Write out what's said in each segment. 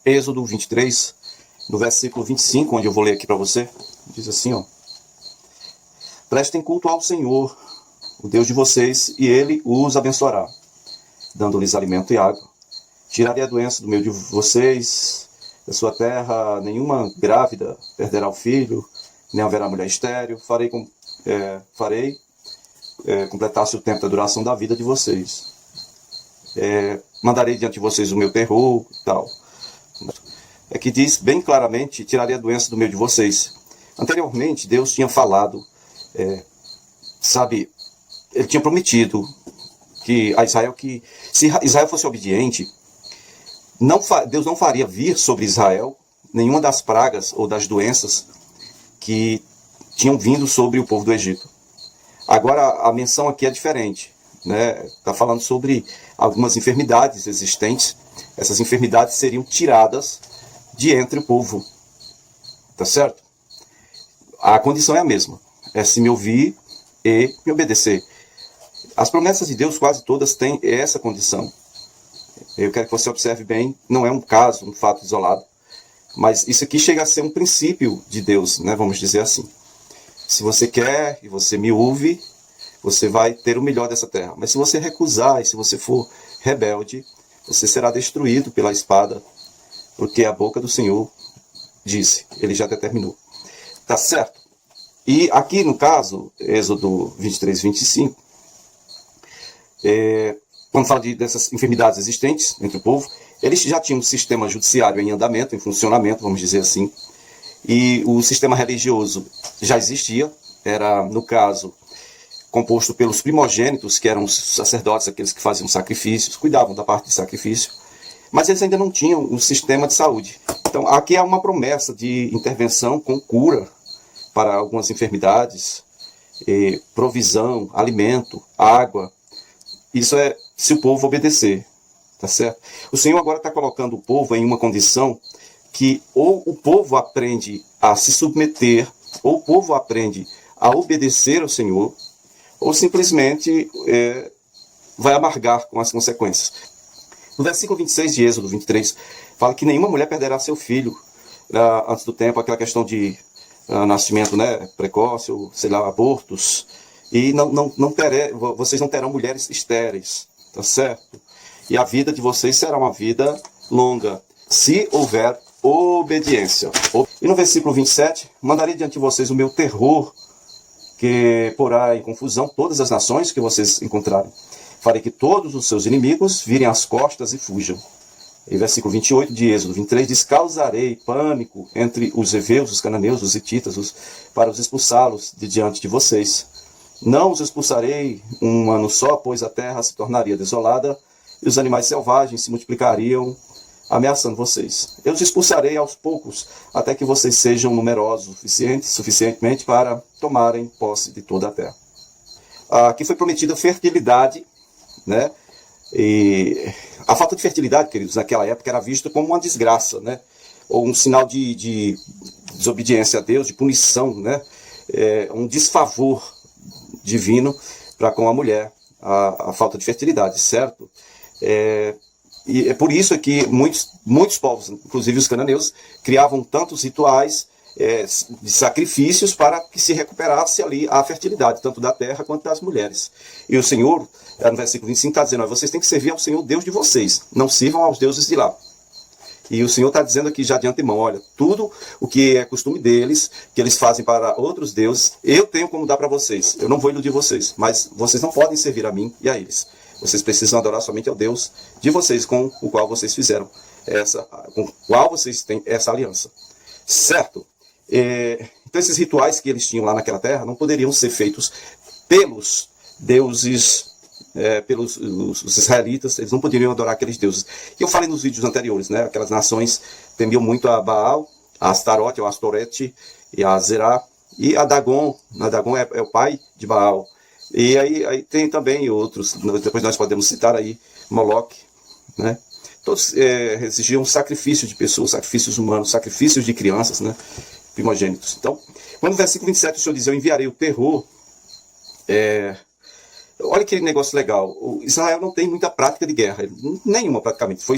Êxodo 23, no versículo 25, onde eu vou ler aqui para você, diz assim, ó: prestem culto ao Senhor, o Deus de vocês, e Ele os abençoará, dando-lhes alimento e água. Tirarei a doença do meio de vocês, da sua terra, nenhuma grávida perderá o filho, nem haverá mulher estéril. Farei completar-se o tempo da duração da vida de vocês. Mandarei diante de vocês o meu terror e tal. É que diz bem claramente: tirarei a doença do meio de vocês. Anteriormente, Deus tinha falado, Ele tinha prometido que a Israel, que se Israel fosse obediente, Deus não faria vir sobre Israel nenhuma das pragas ou das doenças que tinham vindo sobre o povo do Egito. Agora, a menção aqui é diferente, né? Está falando sobre algumas enfermidades existentes. Essas enfermidades seriam tiradas de entre o povo. Tá certo? A condição é a mesma. É se me ouvir e me obedecer. As promessas de Deus quase todas têm essa condição. Eu quero que você observe bem, não é um caso, um fato isolado, mas isso aqui chega a ser um princípio de Deus, né? Vamos dizer assim. Se você quer e você me ouve, você vai ter o melhor dessa terra. Mas se você recusar e se você for rebelde, você será destruído pela espada, porque a boca do Senhor disse, Ele já determinou. Tá certo? E aqui no caso, Êxodo 23, 25, quando fala dessas enfermidades existentes entre o povo, eles já tinham um sistema judiciário em andamento, em funcionamento, vamos dizer assim, e o sistema religioso já existia, era, no caso, composto pelos primogênitos, que eram os sacerdotes, aqueles que faziam sacrifícios, cuidavam da parte de sacrifício, mas eles ainda não tinham um sistema de saúde. Então, aqui há uma promessa de intervenção com cura para algumas enfermidades, provisão, alimento, água. Isso é se o povo obedecer, tá certo? O Senhor agora está colocando o povo em uma condição que ou o povo aprende a se submeter, ou o povo aprende a obedecer ao Senhor, ou simplesmente vai amargar com as consequências. No versículo 26 de Êxodo 23, fala que nenhuma mulher perderá seu filho antes do tempo, aquela questão de nascimento, né, precoce, ou sei lá, abortos, e vocês não terão mulheres estéreis, tá certo? E a vida de vocês será uma vida longa, se houver obediência. E no versículo 27, mandarei diante de vocês o meu terror, que porá em confusão todas as nações que vocês encontrarem. Farei que todos os seus inimigos virem as costas e fujam. E versículo 28 de Êxodo 23 diz: causarei pânico entre os heveus, os cananeus, os hititas, para os expulsá-los de diante de vocês. Não os expulsarei um ano só, pois a terra se tornaria desolada e os animais selvagens se multiplicariam, ameaçando vocês. Eu os expulsarei aos poucos, até que vocês sejam numerosos suficientemente para tomarem posse de toda a terra. Aqui foi prometida fertilidade, né? E a falta de fertilidade, queridos, naquela época era vista como uma desgraça, né? Ou um sinal de desobediência a Deus, de punição, né? Um desfavor divino para com a mulher, a falta de fertilidade, certo? E é por isso que muitos povos, inclusive os cananeus, criavam tantos rituais de sacrifícios para que se recuperasse ali a fertilidade, tanto da terra quanto das mulheres. E o Senhor, no versículo 25, está dizendo: vocês têm que servir ao Senhor Deus de vocês, não sirvam aos deuses de lá. E o Senhor está dizendo aqui já de antemão: olha, tudo o que é costume deles, que eles fazem para outros deuses, eu tenho como dar para vocês. Eu não vou iludir vocês, mas vocês não podem servir a mim e a eles. Vocês precisam adorar somente ao Deus de vocês, com o qual vocês fizeram com o qual vocês têm essa aliança. Certo? Então esses rituais que eles tinham lá naquela terra não poderiam ser feitos pelos deuses, pelos os israelitas. Eles não poderiam adorar aqueles deuses. E eu falei nos vídeos anteriores, né? Aquelas nações temiam muito a Baal, a Astarote, ou Astorete, e a Zerá, e a Dagon. A Dagon é o pai de Baal. E aí tem também outros, depois nós podemos citar aí Moloque, né? Todos exigiam sacrifício de pessoas, sacrifícios humanos, sacrifícios de crianças, né? Primogênitos. Então, quando no versículo 27 o Senhor diz: eu enviarei o terror, Olha que negócio legal. O Israel não tem muita prática de guerra, nenhuma praticamente. Foi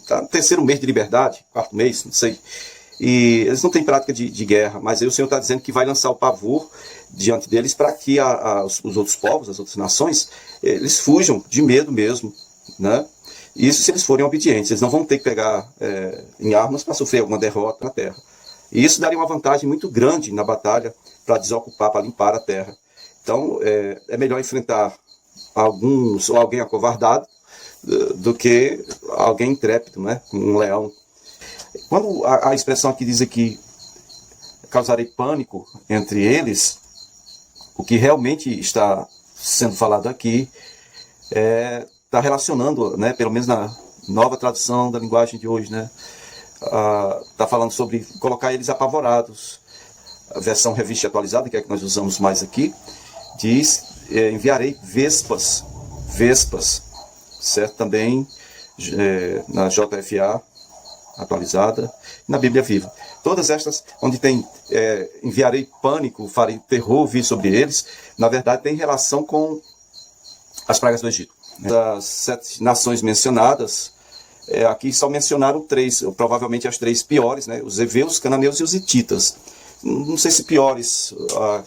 tá no terceiro mês de liberdade, quarto mês, não sei. E eles não têm prática de guerra, mas aí o Senhor está dizendo que vai lançar o pavor diante deles para que os outros povos, as outras nações, eles fujam de medo mesmo, né? Isso se eles forem obedientes. Eles não vão ter que pegar em armas para sofrer alguma derrota na terra. E isso daria uma vantagem muito grande na batalha para desocupar, para limpar a terra. Então, é melhor enfrentar alguns ou alguém acovardado do que alguém intrépido, né? Um leão. Quando a expressão aqui diz aqui, causarei pânico entre eles, o que realmente está sendo falado aqui está relacionando, né? Pelo menos na nova tradução da linguagem de hoje, né? Está falando sobre colocar eles apavorados. A versão revista atualizada, que é a que nós usamos mais aqui, diz, enviarei vespas, certo? Também na JFA atualizada, na Bíblia Viva. Todas estas, onde tem enviarei pânico, farei terror vir sobre eles, na verdade tem relação com as pragas do Egito. Das 7 nações mencionadas, aqui só mencionaram 3, provavelmente as 3 piores, né? Os heveus, os cananeus e os hititas. Não sei se piores,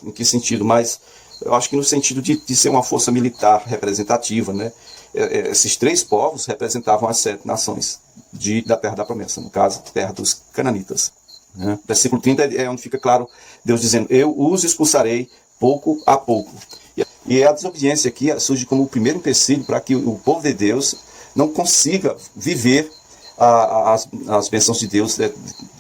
em que sentido, mas eu acho que no sentido de ser uma força militar representativa, né? Esses 3 povos representavam as 7 nações da Terra da Promessa, no caso, Terra dos Cananitas. Né? Versículo 30 é onde fica claro Deus dizendo, eu os expulsarei pouco a pouco. E a desobediência aqui surge como o primeiro empecilho para que o povo de Deus não consiga viver as bênçãos de Deus,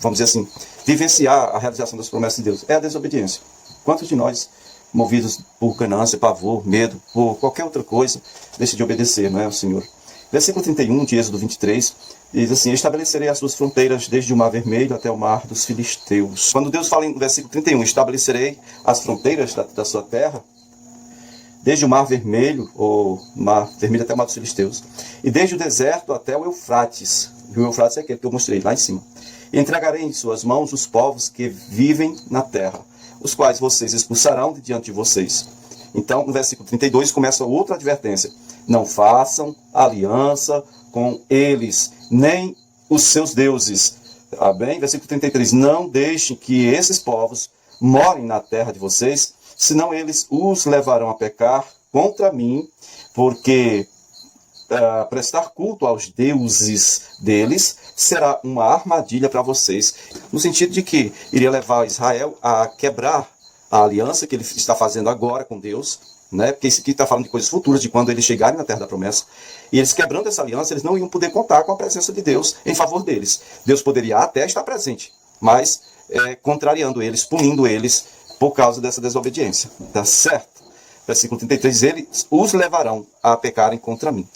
vamos dizer assim, vivenciar a realização das promessas de Deus. É a desobediência. Quantos de nós, movidos por ganância, pavor, medo, por qualquer outra coisa, deixa de obedecer, não é, ao Senhor? Versículo 31 de Êxodo 23, diz assim, estabelecerei as suas fronteiras desde o Mar Vermelho até o Mar dos Filisteus. Quando Deus fala em versículo 31, estabelecerei as fronteiras da sua terra, desde o Mar Vermelho, ou Mar Vermelho até o Mar dos Filisteus, e desde o deserto até o Eufrates. E o Eufrates é aquele que eu mostrei lá em cima. E entregarei em suas mãos os povos que vivem na terra, os quais vocês expulsarão de diante de vocês. Então, no versículo 32, começa outra advertência. Não façam aliança com eles, nem os seus deuses. Tá bem? Versículo 33, não deixem que esses povos morem na terra de vocês, senão eles os levarão a pecar contra mim, porque prestar culto aos deuses deles será uma armadilha para vocês, no sentido de que iria levar Israel a quebrar a aliança que ele está fazendo agora com Deus, né? Porque isso aqui está falando de coisas futuras, de quando eles chegarem na Terra da Promessa, e eles quebrando essa aliança, eles não iam poder contar com a presença de Deus em favor deles. Deus poderia até estar presente, mas contrariando eles, punindo eles por causa dessa desobediência. Tá certo? Versículo 33, eles os levarão a pecarem contra mim.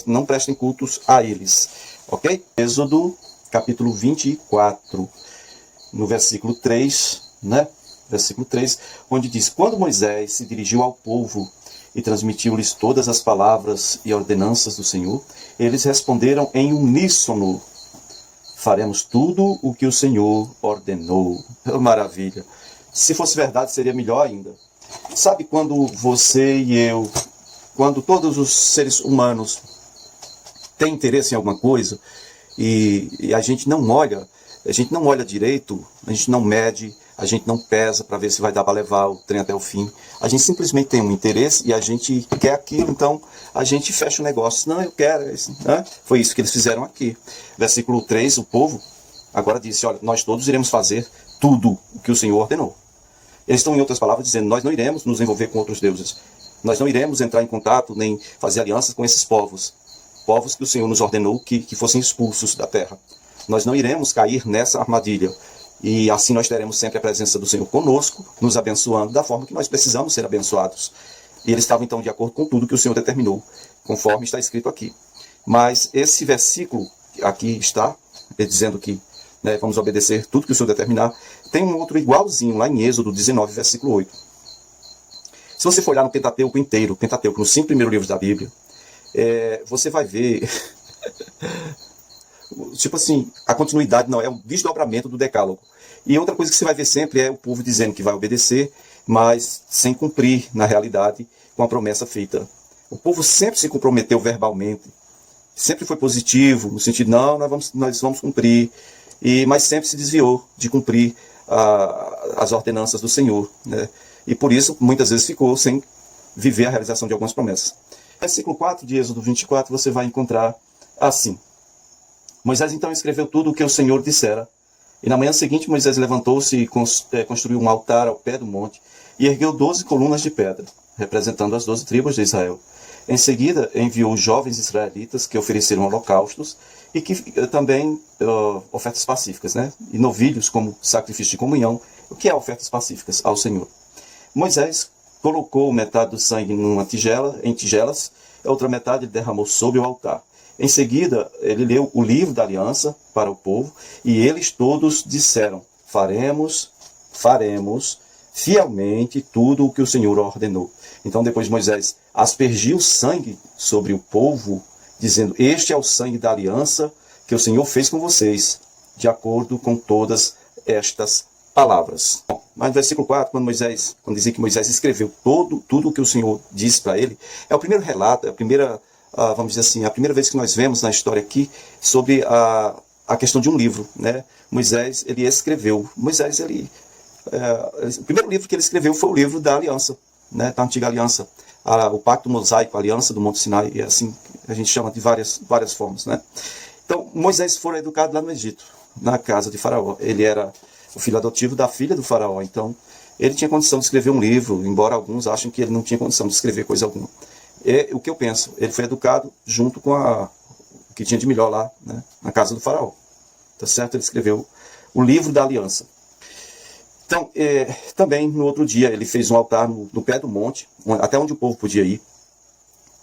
Não prestem cultos a eles. Ok? Êxodo, capítulo 24, no versículo 3, né? Versículo 3, onde diz, quando Moisés se dirigiu ao povo e transmitiu-lhes todas as palavras e ordenanças do Senhor, eles responderam em uníssono, faremos tudo o que o Senhor ordenou. Maravilha! Se fosse verdade, seria melhor ainda. Sabe quando você e eu, quando todos os seres humanos têm interesse em alguma coisa e a gente não olha direito, a gente não mede, a gente não pesa para ver se vai dar para levar o trem até o fim. A gente simplesmente tem um interesse e a gente quer aquilo, então a gente fecha o negócio. Não, eu quero isso. Né? Foi isso que eles fizeram aqui. Versículo 3, o povo agora disse, olha, nós todos iremos fazer tudo o que o Senhor ordenou. Eles estão, em outras palavras, dizendo, nós não iremos nos envolver com outros deuses. Nós não iremos entrar em contato, nem fazer alianças com esses povos. Povos que o Senhor nos ordenou que fossem expulsos da terra. Nós não iremos cair nessa armadilha. E assim nós teremos sempre a presença do Senhor conosco, nos abençoando da forma que nós precisamos ser abençoados. E eles estavam então de acordo com tudo que o Senhor determinou, conforme está escrito aqui. Mas esse versículo aqui está, dizendo que vamos obedecer tudo que o Senhor determinar. Tem um outro igualzinho lá em Êxodo 19, versículo 8. Se você for olhar no Pentateuco inteiro, Pentateuco, nos 5 primeiros livros da Bíblia, você vai ver... tipo assim, a continuidade não é um desdobramento do decálogo. E outra coisa que você vai ver sempre é o povo dizendo que vai obedecer, mas sem cumprir, na realidade, com a promessa feita O povo sempre se comprometeu verbalmente, sempre foi positivo, no sentido, não, nós vamos cumprir, mas sempre se desviou de cumprir as ordenanças do Senhor, né? E por isso, muitas vezes, ficou sem viver a realização de algumas promessas. Versículo 4 de Êxodo 24, você vai encontrar assim: Moisés então escreveu tudo o que o Senhor dissera. E na manhã seguinte Moisés levantou-se e construiu um altar ao pé do monte e ergueu 12 colunas de pedra, representando as 12 tribos de Israel. Em seguida enviou os jovens israelitas que ofereceram holocaustos e que também ofertas pacíficas, né? E novilhos como sacrifício de comunhão. O que é ofertas pacíficas ao Senhor? Moisés colocou metade do sangue em tigelas, a outra metade ele derramou sobre o altar. Em seguida, ele leu o livro da aliança para o povo, e eles todos disseram: faremos fielmente tudo o que o Senhor ordenou. Então depois Moisés aspergiu sangue sobre o povo, dizendo: este é o sangue da aliança que o Senhor fez com vocês, de acordo com todas estas palavras. Mas no versículo 4, quando dizia que Moisés escreveu tudo o que o Senhor disse para ele, é o primeiro relato, é a primeira, vamos dizer assim, a primeira vez que nós vemos na história aqui sobre a questão de um livro, né? Moisés, ele escreveu. Moisés, o primeiro livro que ele escreveu foi o livro da aliança, né? Da antiga aliança, o pacto mosaico, a aliança do Monte Sinai, e assim a gente chama de várias formas, né? Então, Moisés foi educado lá no Egito, na casa de Faraó. Ele era o filho adotivo da filha do Faraó, então ele tinha condição de escrever um livro, embora alguns achem que ele não tinha condição de escrever coisa alguma. O que eu penso, ele foi educado junto com o que tinha de melhor lá, né, na casa do Faraó. Tá certo? Ele escreveu o livro da aliança. Então, também no outro dia ele fez um altar no pé do monte, até onde o povo podia ir.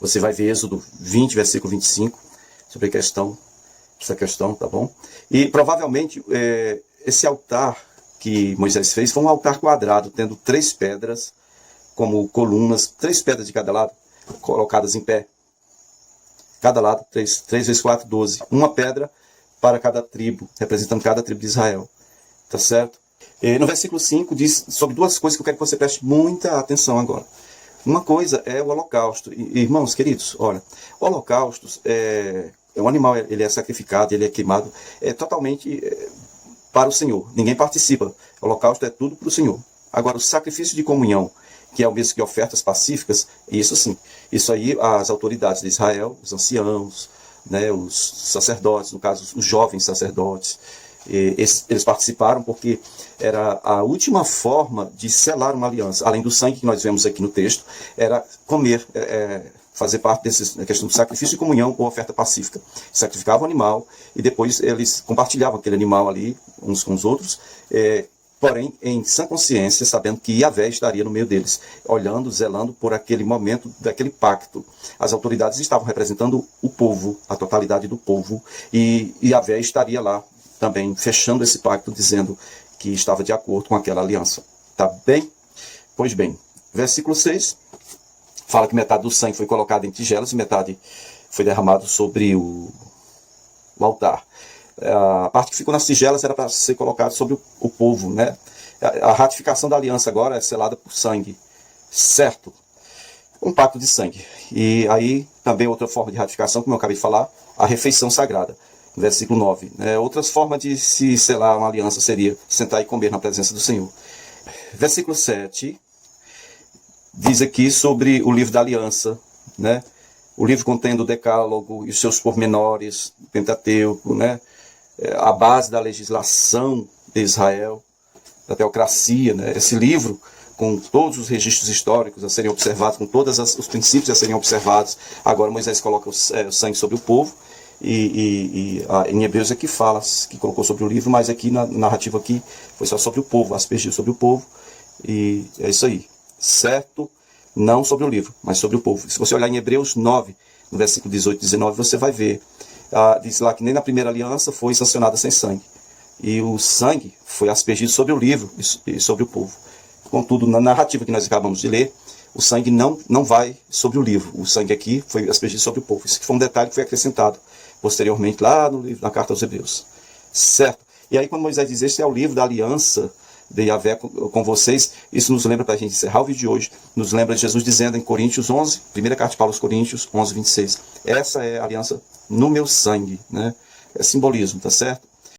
Você vai ver Êxodo 20, versículo 25, sobre essa questão, tá bom? E provavelmente esse altar que Moisés fez foi um altar quadrado, tendo 3 pedras como colunas, 3 pedras de cada lado, colocadas em pé. Cada lado, 3 vezes 4, 12. Uma pedra para cada tribo, representando cada tribo de Israel. Tá certo? E no versículo 5 diz sobre 2 coisas que eu quero que você preste muita atenção agora. Uma coisa é o holocausto. Irmãos queridos, olha, o holocausto um animal, ele é sacrificado, ele é queimado totalmente para o Senhor. Ninguém participa. O holocausto é tudo para o Senhor. Agora, o sacrifício de comunhão, que é o mesmo que ofertas pacíficas, isso sim. Isso aí, as autoridades de Israel, os anciãos, né, os sacerdotes, no caso, os jovens sacerdotes, eles participaram porque era a última forma de selar uma aliança. Além do sangue que nós vemos aqui no texto, era comer, fazer parte da questão do sacrifício de comunhão ou oferta pacífica. Sacrificavam o animal e depois eles compartilhavam aquele animal ali uns com os outros, porém em sã consciência, sabendo que Yahvé estaria no meio deles, olhando, zelando por aquele momento daquele pacto. As autoridades estavam representando o povo, a totalidade do povo, e Yahvé estaria lá também fechando esse pacto, dizendo que estava de acordo com aquela aliança. Tá bem? Pois bem, versículo 6 fala que metade do sangue foi colocado em tigelas e metade foi derramado sobre o altar. A parte que ficou nas tigelas era para ser colocada sobre o povo, né? A ratificação da aliança agora é selada por sangue, certo? Um pacto de sangue. E aí também outra forma de ratificação, como eu acabei de falar, a refeição sagrada. Versículo 9. Outras formas de se selar uma aliança seria sentar e comer na presença do Senhor. Versículo 7 diz aqui sobre o livro da aliança, né? O livro contendo o decálogo e os seus pormenores, o Pentateuco, né? A base da legislação de Israel, da teocracia, né? Esse livro, com todos os registros históricos a serem observados, com todos os princípios a serem observados. Agora Moisés coloca o sangue sobre o povo, em Hebreus aqui fala que colocou sobre o livro, mas aqui na narrativa aqui foi só sobre o povo, aspergiu sobre o povo, e é isso aí, certo? Não sobre o livro, mas sobre o povo. Se você olhar em Hebreus 9, no versículo 18 e 19, você vai ver, diz lá que nem na primeira aliança foi sancionada sem sangue, e o sangue foi aspergido sobre o livro e sobre o povo. Contudo, na narrativa que nós acabamos de ler, o sangue não vai sobre o livro, o sangue aqui foi aspergido sobre o povo. Isso foi um detalhe que foi acrescentado posteriormente lá no livro, na carta aos Hebreus, certo? E aí quando Moisés diz, este é o livro da aliança, de Yahvé com vocês. Isso nos lembra, para a gente encerrar o vídeo de hoje, nos lembra de Jesus dizendo em Coríntios 11, primeira carta de Paulo aos Coríntios 11, 26. Essa é a aliança no meu sangue, né? É simbolismo, tá certo?